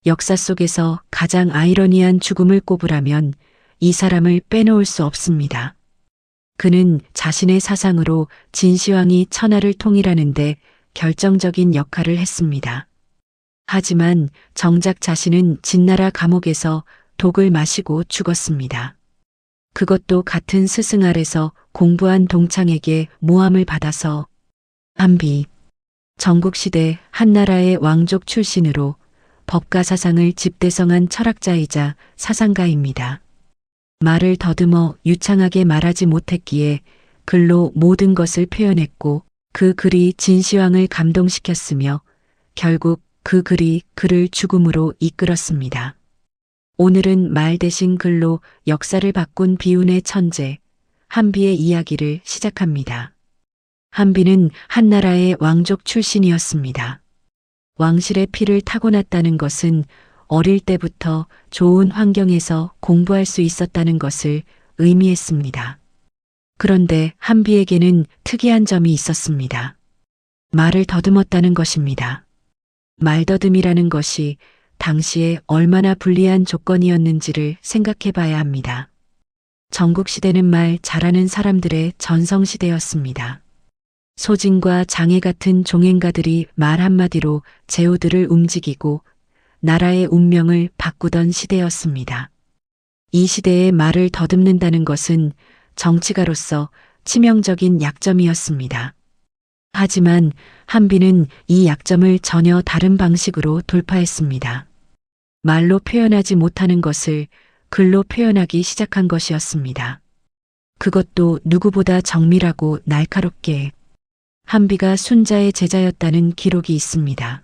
역사 속에서 가장 아이러니한 죽음을 꼽으라면 이 사람을 빼놓을 수 없습니다. 그는 자신의 사상으로 진시황이 천하를 통일하는데 결정적인 역할을 했습니다. 하지만 정작 자신은 진나라 감옥에서 독을 마시고 죽었습니다. 그것도 같은 스승 아래서 공부한 동창에게 모함을 받아서. 한비, 전국시대 한나라의 왕족 출신으로 법과 사상을 집대성한 철학자이자 사상가입니다. 말을 더듬어 유창하게 말하지 못했기에 글로 모든 것을 표현했고 그 글이 진시황을 감동시켰으며 결국 그 글이 그를 죽음으로 이끌었습니다. 오늘은 말 대신 글로 역사를 바꾼 비운의 천재 한비의 이야기를 시작합니다. 한비는 한나라의 왕족 출신이었습니다. 왕실의 피를 타고났다는 것은 어릴 때부터 좋은 환경에서 공부할 수 있었다는 것을 의미했습니다. 그런데 한비에게는 특이한 점이 있었습니다. 말을 더듬었다는 것입니다. 말더듬이라는 것이 당시에 얼마나 불리한 조건이었는지를 생각해 봐야 합니다. 전국시대는 말 잘하는 사람들의 전성시대였습니다. 소진과 장애 같은 종행가들이 말 한마디로 제후들을 움직이고 나라의 운명을 바꾸던 시대였습니다. 이 시대에 말을 더듬는다는 것은 정치가로서 치명적인 약점이었습니다. 하지만 한비는 이 약점을 전혀 다른 방식으로 돌파했습니다. 말로 표현하지 못하는 것을 글로 표현하기 시작한 것이었습니다. 그것도 누구보다 정밀하고 날카롭게. 한비가 순자의 제자였다는 기록이 있습니다.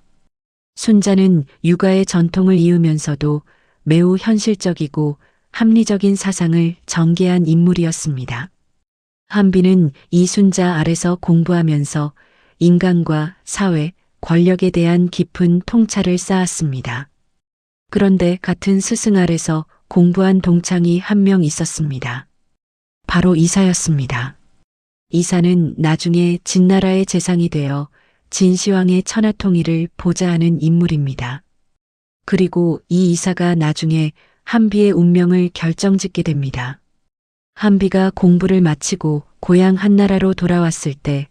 순자는 육아의 전통을 이으면서도 매우 현실적이고 합리적인 사상을 전개한 인물이었습니다. 한비는 이 순자 아래서 공부하면서 인간과 사회, 권력에 대한 깊은 통찰을 쌓았습니다. 그런데 같은 스승 아래서 공부한 동창이 한 명 있었습니다. 바로 이사였습니다. 이사는 나중에 진나라의 재상이 되어 진시황의 천하통일을 보좌하는 인물입니다. 그리고 이 이사가 나중에 한비의 운명을 결정짓게 됩니다. 한비가 공부를 마치고 고향 한나라로 돌아왔을 때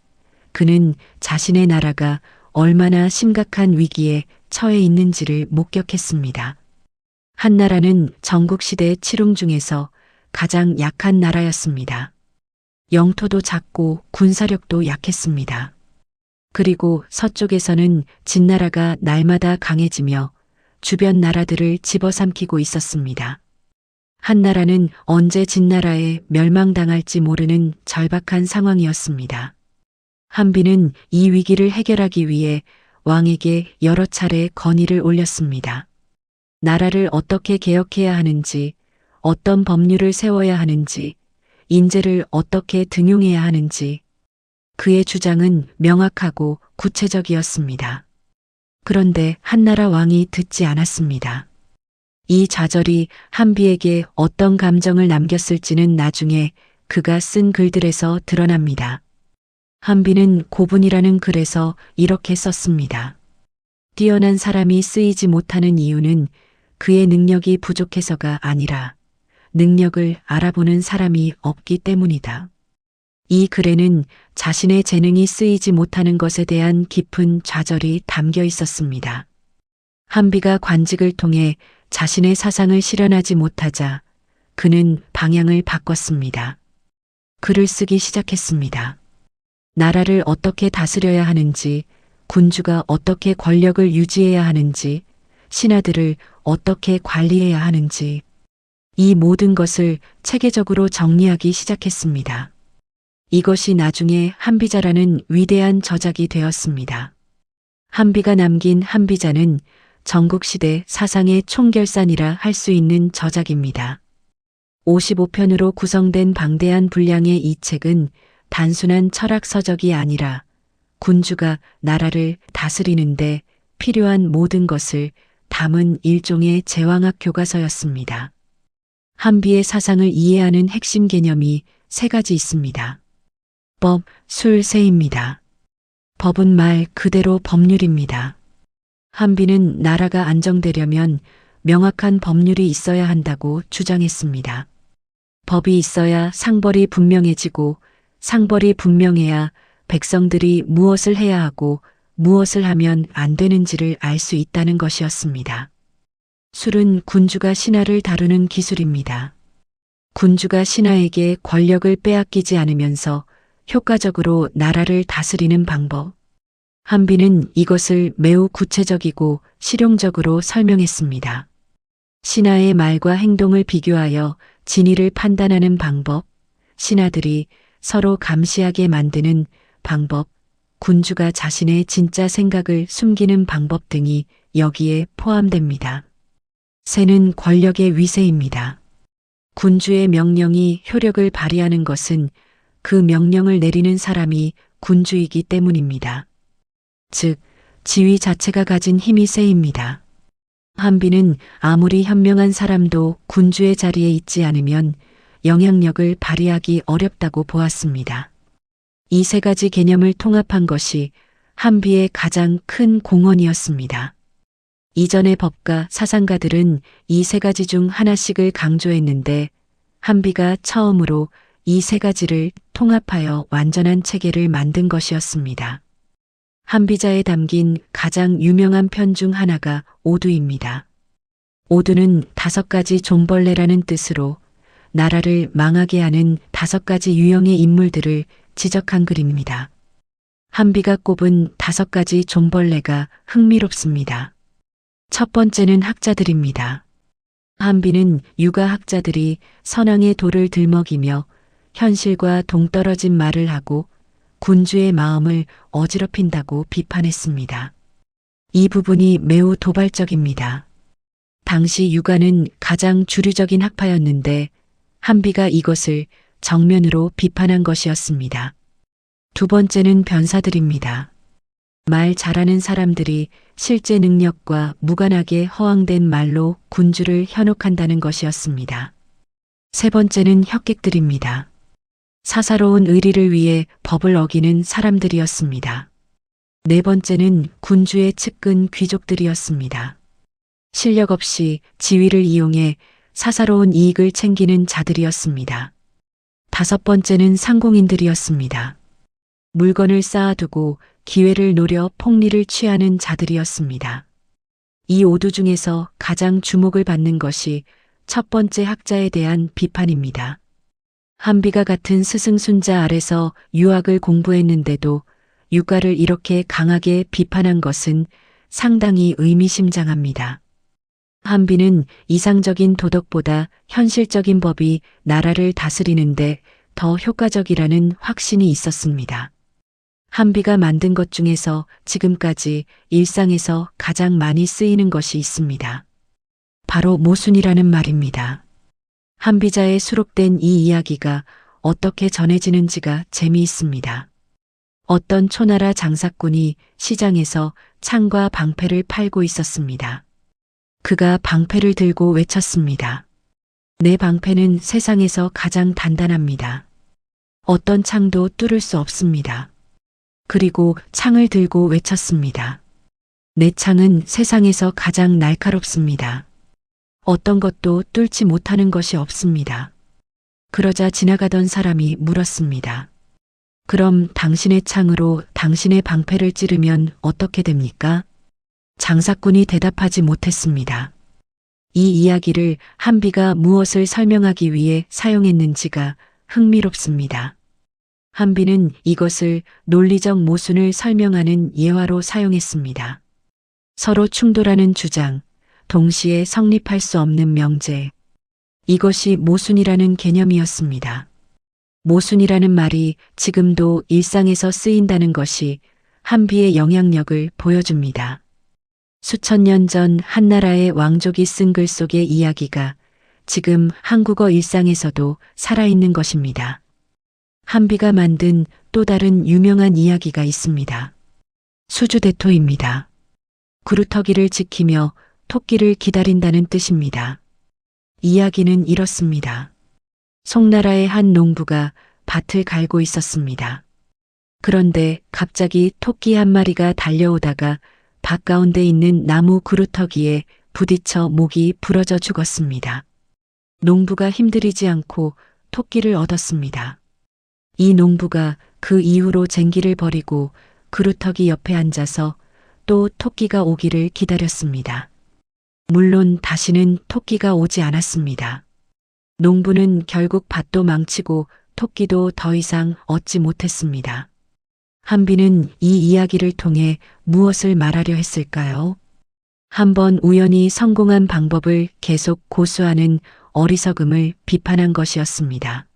그는 자신의 나라가 얼마나 심각한 위기에 처해 있는지를 목격했습니다. 한나라는 전국시대 칠웅 중에서 가장 약한 나라였습니다. 영토도 작고 군사력도 약했습니다. 그리고 서쪽에서는 진나라가 날마다 강해지며 주변 나라들을 집어삼키고 있었습니다. 한나라는 언제 진나라에 멸망당할지 모르는 절박한 상황이었습니다. 한비는 이 위기를 해결하기 위해 왕에게 여러 차례 건의를 올렸습니다. 나라를 어떻게 개혁해야 하는지, 어떤 법률을 세워야 하는지, 인재를 어떻게 등용해야 하는지. 그의 주장은 명확하고 구체적이었습니다. 그런데 한나라 왕이 듣지 않았습니다. 이 좌절이 한비에게 어떤 감정을 남겼을지는 나중에 그가 쓴 글들에서 드러납니다. 한비는 고분이라는 글에서 이렇게 썼습니다. 뛰어난 사람이 쓰이지 못하는 이유는 그의 능력이 부족해서가 아니라 능력을 알아보는 사람이 없기 때문이다. 이 글에는 자신의 재능이 쓰이지 못하는 것에 대한 깊은 좌절이 담겨 있었습니다. 한비가 관직을 통해 자신의 사상을 실현하지 못하자 그는 방향을 바꿨습니다. 글을 쓰기 시작했습니다. 나라를 어떻게 다스려야 하는지, 군주가 어떻게 권력을 유지해야 하는지, 신하들을 어떻게 관리해야 하는지, 이 모든 것을 체계적으로 정리하기 시작했습니다. 이것이 나중에 한비자라는 위대한 저작이 되었습니다. 한비가 남긴 한비자는 전국시대 사상의 총결산이라 할 수 있는 저작입니다. 55편으로 구성된 방대한 분량의 이 책은 단순한 철학 서적이 아니라 군주가 나라를 다스리는데 필요한 모든 것을 담은 일종의 제왕학 교과서였습니다. 한비의 사상을 이해하는 핵심 개념이 세 가지 있습니다. 법, 술, 세입니다. 법은 말 그대로 법률입니다. 한비는 나라가 안정되려면 명확한 법률이 있어야 한다고 주장했습니다. 법이 있어야 상벌이 분명해지고 상벌이 분명해야 백성들이 무엇을 해야 하고 무엇을 하면 안 되는지를 알 수 있다는 것이었습니다. 술은 군주가 신하를 다루는 기술입니다. 군주가 신하에게 권력을 빼앗기지 않으면서 효과적으로 나라를 다스리는 방법. 한비는 이것을 매우 구체적이고 실용적으로 설명했습니다. 신하의 말과 행동을 비교하여 진위를 판단하는 방법, 신하들이 서로 감시하게 만드는 방법, 군주가 자신의 진짜 생각을 숨기는 방법 등이 여기에 포함됩니다. 세는 권력의 위세입니다. 군주의 명령이 효력을 발휘하는 것은 그 명령을 내리는 사람이 군주이기 때문입니다. 즉, 지위 자체가 가진 힘이 세입니다. 한비는 아무리 현명한 사람도 군주의 자리에 있지 않으면 영향력을 발휘하기 어렵다고 보았습니다. 이 세 가지 개념을 통합한 것이 한비의 가장 큰 공헌이었습니다. 이전의 법가 사상가들은 이 세 가지 중 하나씩을 강조했는데 한비가 처음으로 이 세 가지를 통합하여 완전한 체계를 만든 것이었습니다. 한비자에 담긴 가장 유명한 편 중 하나가 오두입니다. 오두는 5가지 존벌레라는 뜻으로 나라를 망하게 하는 5가지 유형의 인물들을 지적한 글입니다. 한비가 꼽은 5가지 존벌레가 흥미롭습니다. 첫 번째는 학자들입니다. 한비는 육아학자들이 선왕의 도를 들먹이며 현실과 동떨어진 말을 하고 군주의 마음을 어지럽힌다고 비판했습니다. 이 부분이 매우 도발적입니다. 당시 육아는 가장 주류적인 학파였는데 한비가 이것을 정면으로 비판한 것이었습니다. 두 번째는 변사들입니다. 말 잘하는 사람들이 실제 능력과 무관하게 허황된 말로 군주를 현혹한다는 것이었습니다. 세 번째는 혁객들입니다. 사사로운 의리를 위해 법을 어기는 사람들이었습니다. 네 번째는 군주의 측근 귀족들이었습니다. 실력 없이 지위를 이용해 사사로운 이익을 챙기는 자들이었습니다. 다섯 번째는 상공인들이었습니다. 물건을 쌓아두고 기회를 노려 폭리를 취하는 자들이었습니다. 이 오두 중에서 가장 주목을 받는 것이 첫 번째 학자에 대한 비판입니다. 한비가 같은 스승순자 아래서 유학을 공부했는데도 육가를 이렇게 강하게 비판한 것은 상당히 의미심장합니다. 한비는 이상적인 도덕보다 현실적인 법이 나라를 다스리는데 더 효과적이라는 확신이 있었습니다. 한비가 만든 것 중에서 지금까지 일상에서 가장 많이 쓰이는 것이 있습니다. 바로 모순이라는 말입니다. 한비자에 수록된 이 이야기가 어떻게 전해지는지가 재미있습니다. 어떤 초나라 장사꾼이 시장에서 창과 방패를 팔고 있었습니다. 그가 방패를 들고 외쳤습니다. 내 방패는 세상에서 가장 단단합니다. 어떤 창도 뚫을 수 없습니다. 그리고 창을 들고 외쳤습니다. 내 창은 세상에서 가장 날카롭습니다. 어떤 것도 뚫지 못하는 것이 없습니다. 그러자 지나가던 사람이 물었습니다. 그럼 당신의 창으로 당신의 방패를 찌르면 어떻게 됩니까? 장사꾼이 대답하지 못했습니다. 이 이야기를 한비가 무엇을 설명하기 위해 사용했는지가 흥미롭습니다. 한비는 이것을 논리적 모순을 설명하는 예화로 사용했습니다. 서로 충돌하는 주장, 동시에 성립할 수 없는 명제. 이것이 모순이라는 개념이었습니다. 모순이라는 말이 지금도 일상에서 쓰인다는 것이 한비의 영향력을 보여줍니다. 수천 년 전 한나라의 왕족이 쓴 글 속의 이야기가 지금 한국어 일상에서도 살아있는 것입니다. 한비가 만든 또 다른 유명한 이야기가 있습니다. 수주대토입니다. 구루터기를 지키며 토끼를 기다린다는 뜻입니다. 이야기는 이렇습니다. 송나라의 한 농부가 밭을 갈고 있었습니다. 그런데 갑자기 토끼 한 마리가 달려오다가 밭 가운데 있는 나무 그루터기에 부딪혀 목이 부러져 죽었습니다. 농부가 힘들이지 않고 토끼를 얻었습니다. 이 농부가 그 이후로 쟁기를 버리고 그루터기 옆에 앉아서 또 토끼가 오기를 기다렸습니다. 물론 다시는 토끼가 오지 않았습니다. 농부는 결국 밭도 망치고 토끼도 더 이상 얻지 못했습니다. 한비는 이 이야기를 통해 무엇을 말하려 했을까요? 한번 우연히 성공한 방법을 계속 고수하는 어리석음을 비판한 것이었습니다.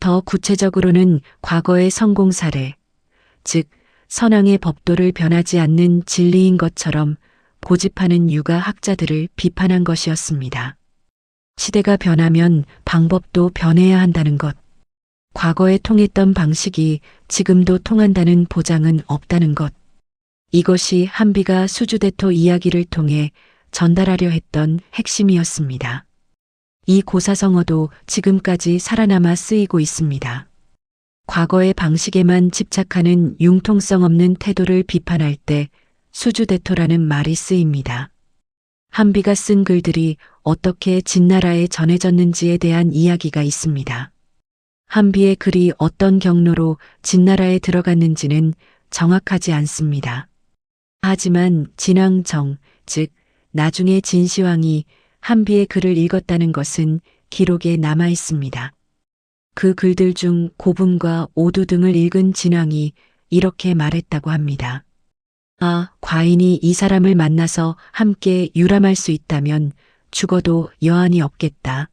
더 구체적으로는 과거의 성공 사례, 즉 선왕의 법도를 변하지 않는 진리인 것처럼 고집하는 육아 학자들을 비판한 것이었습니다. 시대가 변하면 방법도 변해야 한다는 것. 과거에 통했던 방식이 지금도 통한다는 보장은 없다는 것. 이것이 한비가 수주대토 이야기를 통해 전달하려 했던 핵심이었습니다. 이 고사성어도 지금까지 살아남아 쓰이고 있습니다. 과거의 방식에만 집착하는 융통성 없는 태도를 비판할 때 수주대토라는 말이 쓰입니다. 한비가 쓴 글들이 어떻게 진나라에 전해졌는지에 대한 이야기가 있습니다. 한비의 글이 어떤 경로로 진나라에 들어갔는지는 정확하지 않습니다. 하지만 진왕정, 즉 나중에 진시황이 한비의 글을 읽었다는 것은 기록에 남아 있습니다. 그 글들 중 고분과 오두 등을 읽은 진왕이 이렇게 말했다고 합니다. 아, 과인이 이 사람을 만나서 함께 유람할 수 있다면 죽어도 여한이 없겠다.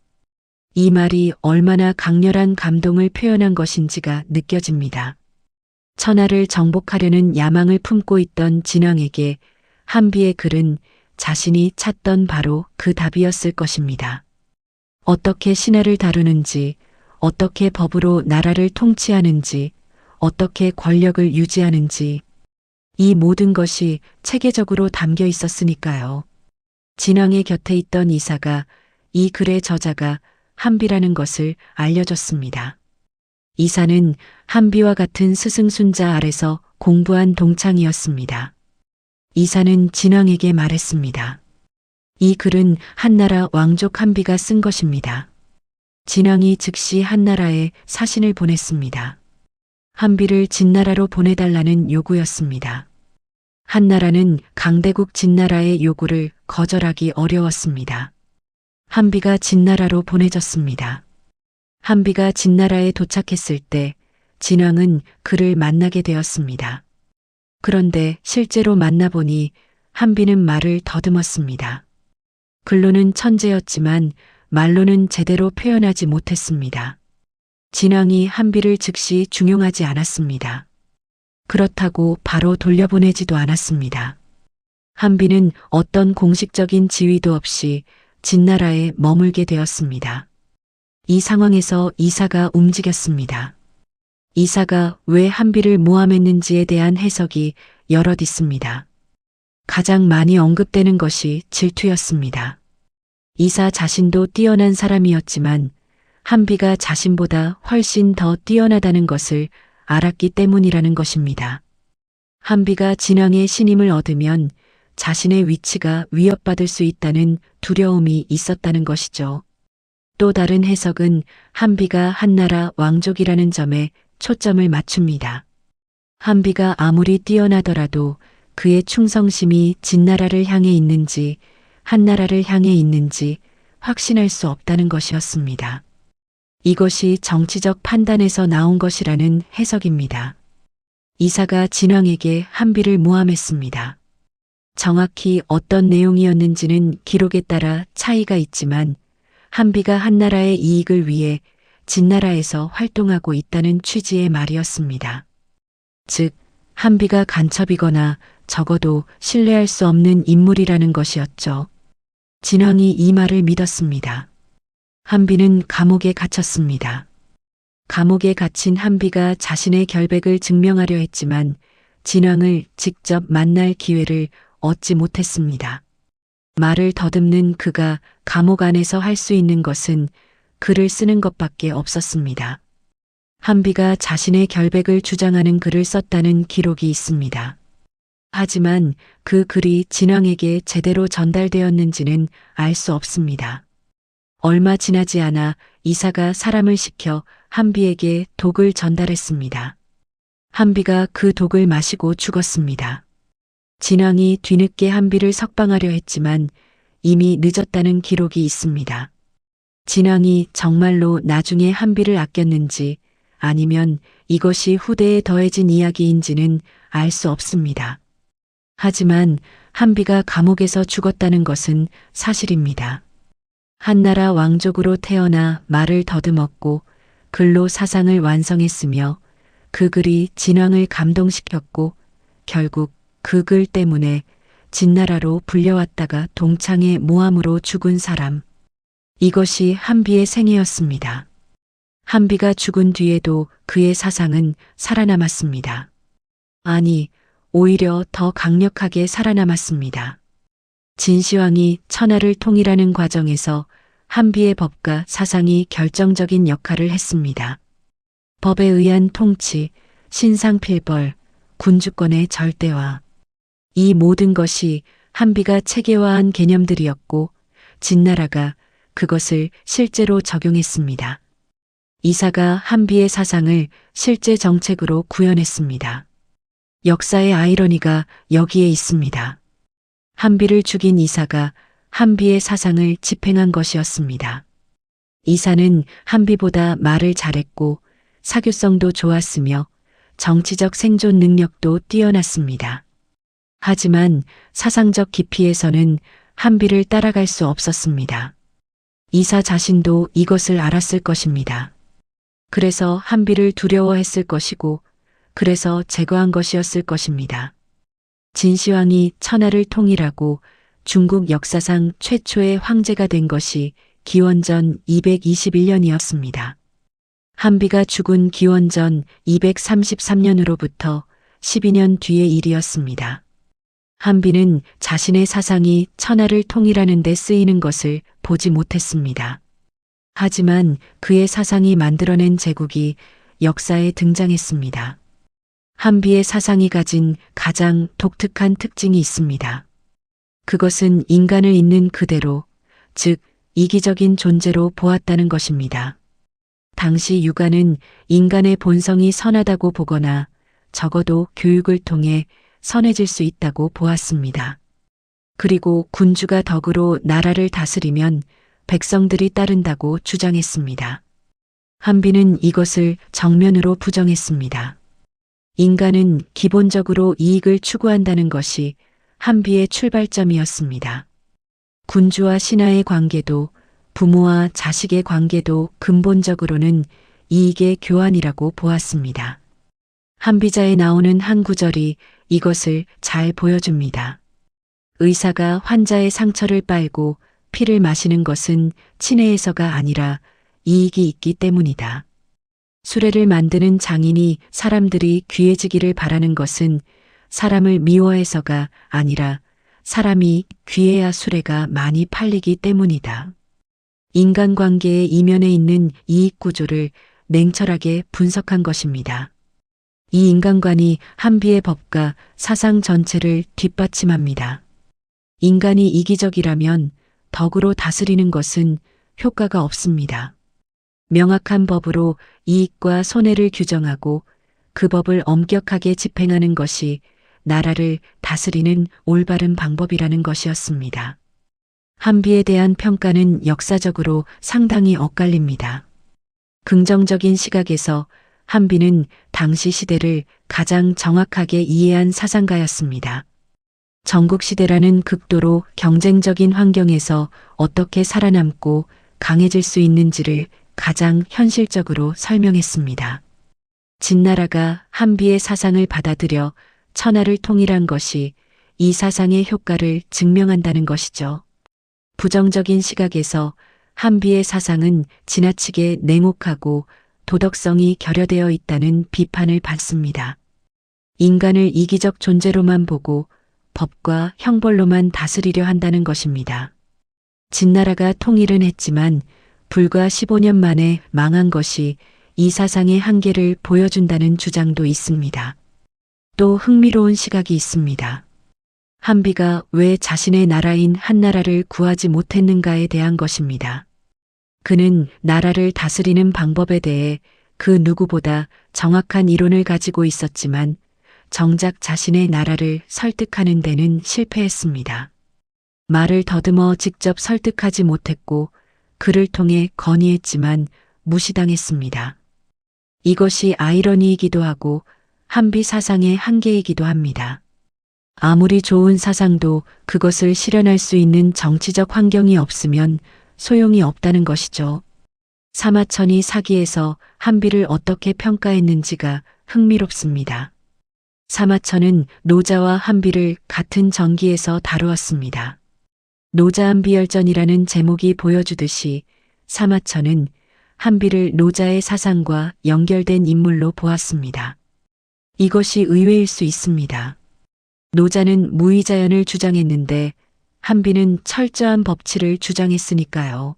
이 말이 얼마나 강렬한 감동을 표현한 것인지가 느껴집니다. 천하를 정복하려는 야망을 품고 있던 진왕에게 한비의 글은 자신이 찾던 바로 그 답이었을 것입니다. 어떻게 신하를 다루는지, 어떻게 법으로 나라를 통치하는지, 어떻게 권력을 유지하는지, 이 모든 것이 체계적으로 담겨 있었으니까요. 진왕의 곁에 있던 이사가 이 글의 저자가 한비라는 것을 알려줬습니다. 이사는 한비와 같은 스승순자 아래서 공부한 동창이었습니다. 이사는 진왕에게 말했습니다. 이 글은 한나라 왕족 한비가 쓴 것입니다. 진왕이 즉시 한나라에 사신을 보냈습니다. 한비를 진나라로 보내달라는 요구였습니다. 한나라는 강대국 진나라의 요구를 거절하기 어려웠습니다. 한비가 진나라로 보내졌습니다. 한비가 진나라에 도착했을 때 진왕은 그를 만나게 되었습니다. 그런데 실제로 만나보니 한비는 말을 더듬었습니다. 글로는 천재였지만 말로는 제대로 표현하지 못했습니다. 진왕이 한비를 즉시 중용하지 않았습니다. 그렇다고 바로 돌려보내지도 않았습니다. 한비는 어떤 공식적인 지위도 없이 진나라에 머물게 되었습니다. 이 상황에서 이사가 움직였습니다. 이사가 왜 한비를 모함했는지에 대한 해석이 여럿 있습니다. 가장 많이 언급되는 것이 질투였습니다. 이사 자신도 뛰어난 사람이었지만 한비가 자신보다 훨씬 더 뛰어나다는 것을 알았기 때문이라는 것입니다. 한비가 진왕의 신임을 얻으면 자신의 위치가 위협받을 수 있다는 두려움이 있었다는 것이죠. 또 다른 해석은 한비가 한나라 왕족이라는 점에 초점을 맞춥니다. 한비가 아무리 뛰어나더라도 그의 충성심이 진나라를 향해 있는지 한나라를 향해 있는지 확신할 수 없다는 것이었습니다. 이것이 정치적 판단에서 나온 것이라는 해석입니다. 이사가 진왕에게 한비를 모함했습니다. 정확히 어떤 내용이었는지는 기록에 따라 차이가 있지만 한비가 한나라의 이익을 위해 진나라에서 활동하고 있다는 취지의 말이었습니다. 즉, 한비가 간첩이거나 적어도 신뢰할 수 없는 인물이라는 것이었죠. 진왕이 이 말을 믿었습니다. 한비는 감옥에 갇혔습니다. 감옥에 갇힌 한비가 자신의 결백을 증명하려 했지만 진왕을 직접 만날 기회를 얻지 못했습니다. 말을 더듬는 그가 감옥 안에서 할 수 있는 것은 글을 쓰는 것밖에 없었습니다. 한비가 자신의 결백을 주장하는 글을 썼다는 기록이 있습니다. 하지만 그 글이 진왕에게 제대로 전달되었는지는 알 수 없습니다. 얼마 지나지 않아 이사가 사람을 시켜 한비에게 독을 전달했습니다. 한비가 그 독을 마시고 죽었습니다. 진왕이 뒤늦게 한비를 석방하려 했지만 이미 늦었다는 기록이 있습니다. 진왕이 정말로 나중에 한비를 아꼈는지 아니면 이것이 후대에 더해진 이야기인지는 알 수 없습니다. 하지만 한비가 감옥에서 죽었다는 것은 사실입니다. 한나라 왕족으로 태어나 말을 더듬었고 글로 사상을 완성했으며 그 글이 진왕을 감동시켰고 결국 그 글 때문에 진나라로 불려왔다가 동창의 모함으로 죽은 사람. 이것이 한비의 생애였습니다. 한비가 죽은 뒤에도 그의 사상은 살아남았습니다. 아니, 오히려 더 강력하게 살아남았습니다. 진시황이 천하를 통일하는 과정에서 한비의 법과 사상이 결정적인 역할을 했습니다. 법에 의한 통치, 신상필벌, 군주권의 절대화. 이 모든 것이 한비가 체계화한 개념들이었고 진나라가 그것을 실제로 적용했습니다. 이사가 한비의 사상을 실제 정책으로 구현했습니다. 역사의 아이러니가 여기에 있습니다. 한비를 죽인 이사가 한비의 사상을 집행한 것이었습니다. 이사는 한비보다 말을 잘했고 사교성도 좋았으며 정치적 생존 능력도 뛰어났습니다. 하지만 사상적 깊이에서는 한비를 따라갈 수 없었습니다. 이사 자신도 이것을 알았을 것입니다. 그래서 한비를 두려워했을 것이고 그래서 제거한 것이었을 것입니다. 진시황이 천하를 통일하고 중국 역사상 최초의 황제가 된 것이 기원전 221년이었습니다. 한비가 죽은 기원전 233년으로부터 12년 뒤의 일이었습니다. 한비는 자신의 사상이 천하를 통일하는 데 쓰이는 것을 보지 못했습니다. 하지만 그의 사상이 만들어낸 제국이 역사에 등장했습니다. 한비의 사상이 가진 가장 독특한 특징이 있습니다. 그것은 인간을 있는 그대로, 즉 이기적인 존재로 보았다는 것입니다. 당시 유가는 인간의 본성이 선하다고 보거나 적어도 교육을 통해 선해질 수 있다고 보았습니다. 그리고 군주가 덕으로 나라를 다스리면 백성들이 따른다고 주장했습니다. 한비는 이것을 정면으로 부정했습니다. 인간은 기본적으로 이익을 추구한다는 것이 한비의 출발점이었습니다. 군주와 신하의 관계도 부모와 자식의 관계도 근본적으로는 이익의 교환이라고 보았습니다. 한비자에 나오는 한 구절이 이것을 잘 보여줍니다. 의사가 환자의 상처를 빨고 피를 마시는 것은 친애에서가 아니라 이익이 있기 때문이다. 수레를 만드는 장인이 사람들이 귀해지기를 바라는 것은 사람을 미워해서가 아니라 사람이 귀해야 수레가 많이 팔리기 때문이다. 인간관계의 이면에 있는 이익 구조를 냉철하게 분석한 것입니다. 이 인간관이 한비의 법과 사상 전체를 뒷받침합니다. 인간이 이기적이라면 덕으로 다스리는 것은 효과가 없습니다. 명확한 법으로 이익과 손해를 규정하고 그 법을 엄격하게 집행하는 것이 나라를 다스리는 올바른 방법이라는 것이었습니다. 한비에 대한 평가는 역사적으로 상당히 엇갈립니다. 긍정적인 시각에서 한비는 당시 시대를 가장 정확하게 이해한 사상가였습니다. 전국시대라는 극도로 경쟁적인 환경에서 어떻게 살아남고 강해질 수 있는지를 가장 현실적으로 설명했습니다. 진나라가 한비의 사상을 받아들여 천하를 통일한 것이 이 사상의 효과를 증명한다는 것이죠. 부정적인 시각에서 한비의 사상은 지나치게 냉혹하고 도덕성이 결여되어 있다는 비판을 받습니다. 인간을 이기적 존재로만 보고 법과 형벌로만 다스리려 한다는 것입니다. 진나라가 통일은 했지만 불과 15년 만에 망한 것이 이 사상의 한계를 보여준다는 주장도 있습니다. 또 흥미로운 시각이 있습니다. 한비가 왜 자신의 나라인 한나라를 구하지 못했는가에 대한 것입니다. 그는 나라를 다스리는 방법에 대해 그 누구보다 정확한 이론을 가지고 있었지만 정작 자신의 나라를 설득하는 데는 실패했습니다. 말을 더듬어 직접 설득하지 못했고 그를 통해 건의했지만 무시당했습니다. 이것이 아이러니이기도 하고 한비 사상의 한계이기도 합니다. 아무리 좋은 사상도 그것을 실현할 수 있는 정치적 환경이 없으면 소용이 없다는 것이죠. 사마천이 사기에서 한비를 어떻게 평가했는지가 흥미롭습니다. 사마천은 노자와 한비를 같은 전기에서 다루었습니다. 노자한비열전이라는 제목이 보여주듯이 사마천은 한비를 노자의 사상과 연결된 인물로 보았습니다. 이것이 의외일 수 있습니다. 노자는 무의자연을 주장했는데 한비는 철저한 법치를 주장했으니까요.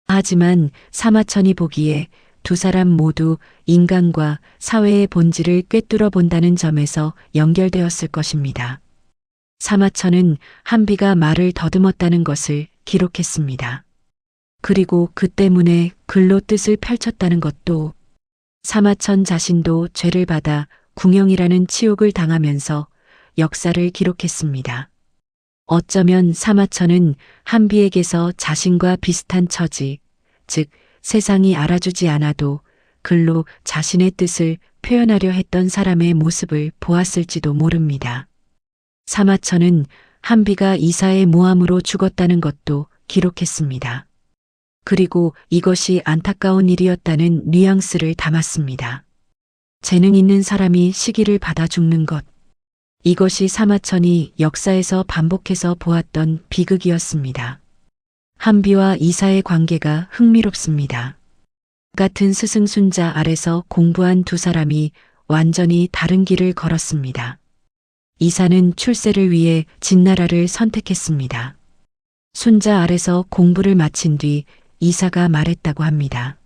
하지만 사마천이 보기에 두 사람 모두 인간과 사회의 본질을 꿰뚫어 본다는 점에서 연결되었을 것입니다. 사마천은 한비가 말을 더듬었다는 것을 기록했습니다. 그리고 그 때문에 글로 뜻을 펼쳤다는 것도 사마천 자신도 죄를 받아 궁영이라는 치욕을 당하면서 역사를 기록했습니다. 어쩌면 사마천은 한비에게서 자신과 비슷한 처지, 즉 세상이 알아주지 않아도 글로 자신의 뜻을 표현하려 했던 사람의 모습을 보았을지도 모릅니다. 사마천은 한비가 이사의 모함으로 죽었다는 것도 기록했습니다. 그리고 이것이 안타까운 일이었다는 뉘앙스를 담았습니다. 재능 있는 사람이 시기를 받아 죽는 것. 이것이 사마천이 역사에서 반복해서 보았던 비극이었습니다. 한비와 이사의 관계가 흥미롭습니다. 같은 스승순자 아래서 공부한 두 사람이 완전히 다른 길을 걸었습니다. 이사는 출세를 위해 진나라를 선택했습니다. 순자 아래서 공부를 마친 뒤 이사가 말했다고 합니다.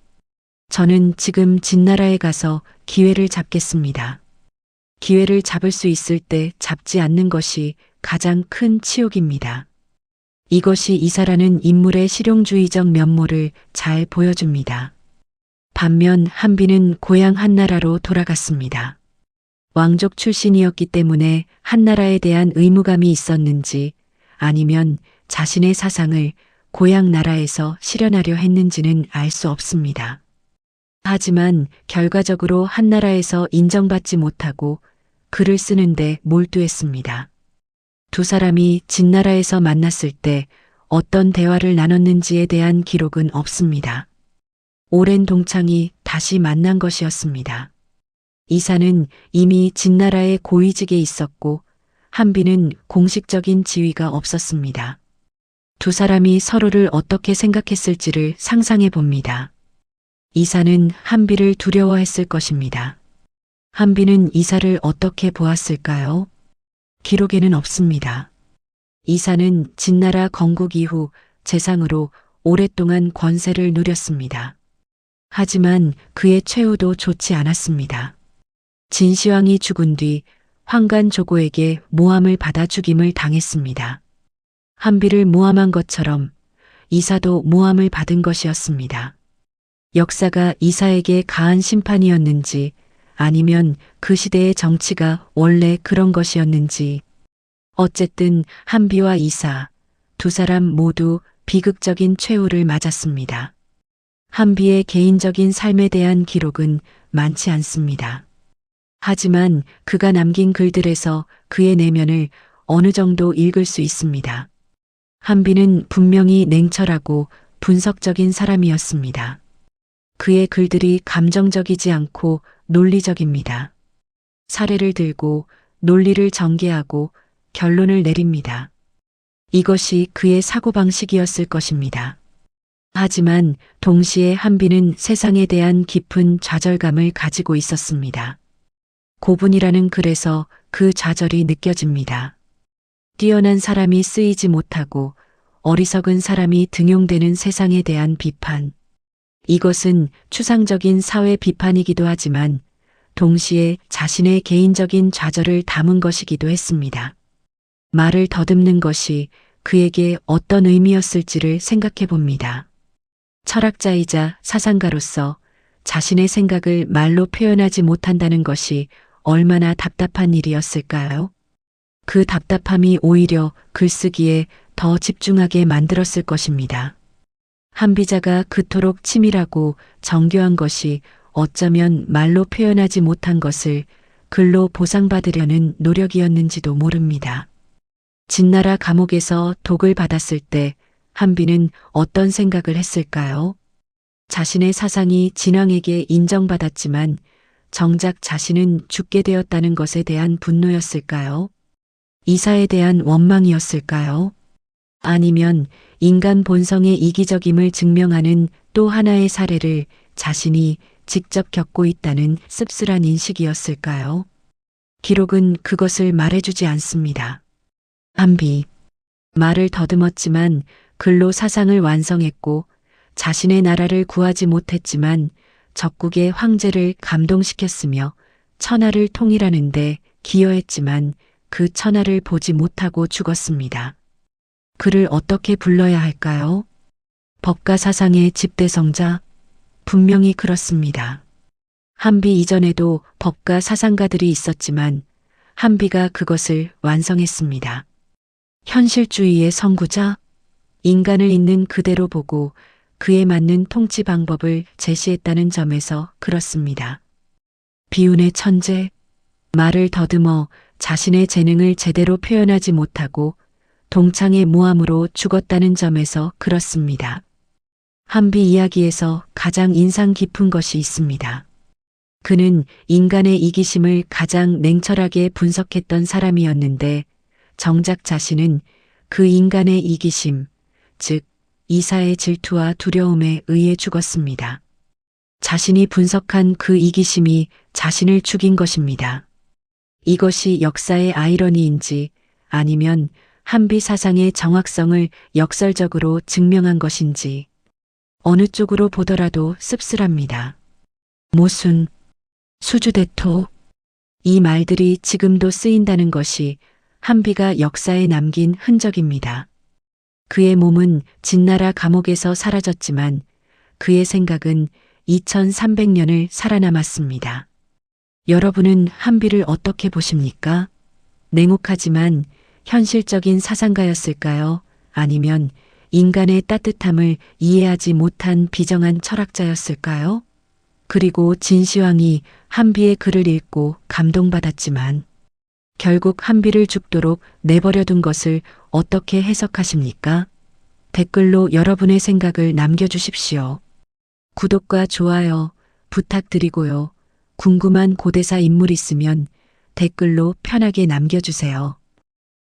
저는 지금 진나라에 가서 기회를 잡겠습니다. 기회를 잡을 수 있을 때 잡지 않는 것이 가장 큰 치욕입니다. 이것이 이사라는 인물의 실용주의적 면모를 잘 보여줍니다. 반면 한비는 고향 한나라로 돌아갔습니다. 왕족 출신이었기 때문에 한나라에 대한 의무감이 있었는지 아니면 자신의 사상을 고향 나라에서 실현하려 했는지는 알 수 없습니다. 하지만 결과적으로 한나라에서 인정받지 못하고 글을 쓰는데 몰두했습니다. 두 사람이 진나라에서 만났을 때 어떤 대화를 나눴는지에 대한 기록은 없습니다. 오랜 동창이 다시 만난 것이었습니다. 이사는 이미 진나라의 고위직에 있었고 한비는 공식적인 지위가 없었습니다. 두 사람이 서로를 어떻게 생각했을지를 상상해 봅니다. 이사는 한비를 두려워했을 것입니다. 한비는 이사를 어떻게 보았을까요? 기록에는 없습니다. 이사는 진나라 건국 이후 재상으로 오랫동안 권세를 누렸습니다. 하지만 그의 최후도 좋지 않았습니다. 진시황이 죽은 뒤 황간 조고에게 모함을 받아 죽임을 당했습니다. 한비를 모함한 것처럼 이사도 모함을 받은 것이었습니다. 역사가 이사에게 가한 심판이었는지 아니면 그 시대의 정치가 원래 그런 것이었는지 어쨌든 한비와 이사 두 사람 모두 비극적인 최후를 맞았습니다. 한비의 개인적인 삶에 대한 기록은 많지 않습니다. 하지만 그가 남긴 글들에서 그의 내면을 어느 정도 읽을 수 있습니다. 한비는 분명히 냉철하고 분석적인 사람이었습니다. 그의 글들이 감정적이지 않고 논리적입니다. 사례를 들고 논리를 전개하고 결론을 내립니다. 이것이 그의 사고방식이었을 것입니다. 하지만 동시에 한비는 세상에 대한 깊은 좌절감을 가지고 있었습니다. 고분이라는 글에서 그 좌절이 느껴집니다. 뛰어난 사람이 쓰이지 못하고 어리석은 사람이 등용되는 세상에 대한 비판. 이것은 추상적인 사회 비판이기도 하지만 동시에 자신의 개인적인 좌절을 담은 것이기도 했습니다. 말을 더듬는 것이 그에게 어떤 의미였을지를 생각해 봅니다. 철학자이자 사상가로서 자신의 생각을 말로 표현하지 못한다는 것이 얼마나 답답한 일이었을까요? 그 답답함이 오히려 글쓰기에 더 집중하게 만들었을 것입니다. 한비자가 그토록 치밀하고 정교한 것이 어쩌면 말로 표현하지 못한 것을 글로 보상받으려는 노력이었는지도 모릅니다. 진나라 감옥에서 독을 받았을 때 한비는 어떤 생각을 했을까요? 자신의 사상이 진왕에게 인정받았지만 정작 자신은 죽게 되었다는 것에 대한 분노였을까요? 이사에 대한 원망이었을까요? 아니면 인간 본성의 이기적임을 증명하는 또 하나의 사례를 자신이 직접 겪고 있다는 씁쓸한 인식이었을까요? 기록은 그것을 말해주지 않습니다. 한비, 말을 더듬었지만 글로 사상을 완성했고 자신의 나라를 구하지 못했지만 적국의 황제를 감동시켰으며 천하를 통일하는 데 기여했지만 그 천하를 보지 못하고 죽었습니다. 그를 어떻게 불러야 할까요? 법과 사상의 집대성자? 분명히 그렇습니다. 한비 이전에도 법과 사상가들이 있었지만 한비가 그것을 완성했습니다. 현실주의의 선구자? 인간을 있는 그대로 보고 그에 맞는 통치 방법을 제시했다는 점에서 그렇습니다. 비운의 천재? 말을 더듬어 자신의 재능을 제대로 표현하지 못하고 동창의 모함으로 죽었다는 점에서 그렇습니다. 한비 이야기에서 가장 인상 깊은 것이 있습니다. 그는 인간의 이기심을 가장 냉철하게 분석했던 사람이었는데 정작 자신은 그 인간의 이기심, 즉 이사의 질투와 두려움에 의해 죽었습니다. 자신이 분석한 그 이기심이 자신을 죽인 것입니다. 이것이 역사의 아이러니인지 아니면 한비 사상의 정확성을 역설적으로 증명한 것인지 어느 쪽으로 보더라도 씁쓸합니다. 모순, 수주대토, 이 말들이 지금도 쓰인다는 것이 한비가 역사에 남긴 흔적입니다. 그의 몸은 진나라 감옥에서 사라졌지만 그의 생각은 2300년을 살아남았습니다. 여러분은 한비를 어떻게 보십니까? 냉혹하지만 현실적인 사상가였을까요? 아니면 인간의 따뜻함을 이해하지 못한 비정한 철학자였을까요? 그리고 진시황이 한비의 글을 읽고 감동받았지만 결국 한비를 죽도록 내버려둔 것을 어떻게 해석하십니까? 댓글로 여러분의 생각을 남겨주십시오. 구독과 좋아요 부탁드리고요. 궁금한 고대사 인물 있으면 댓글로 편하게 남겨주세요.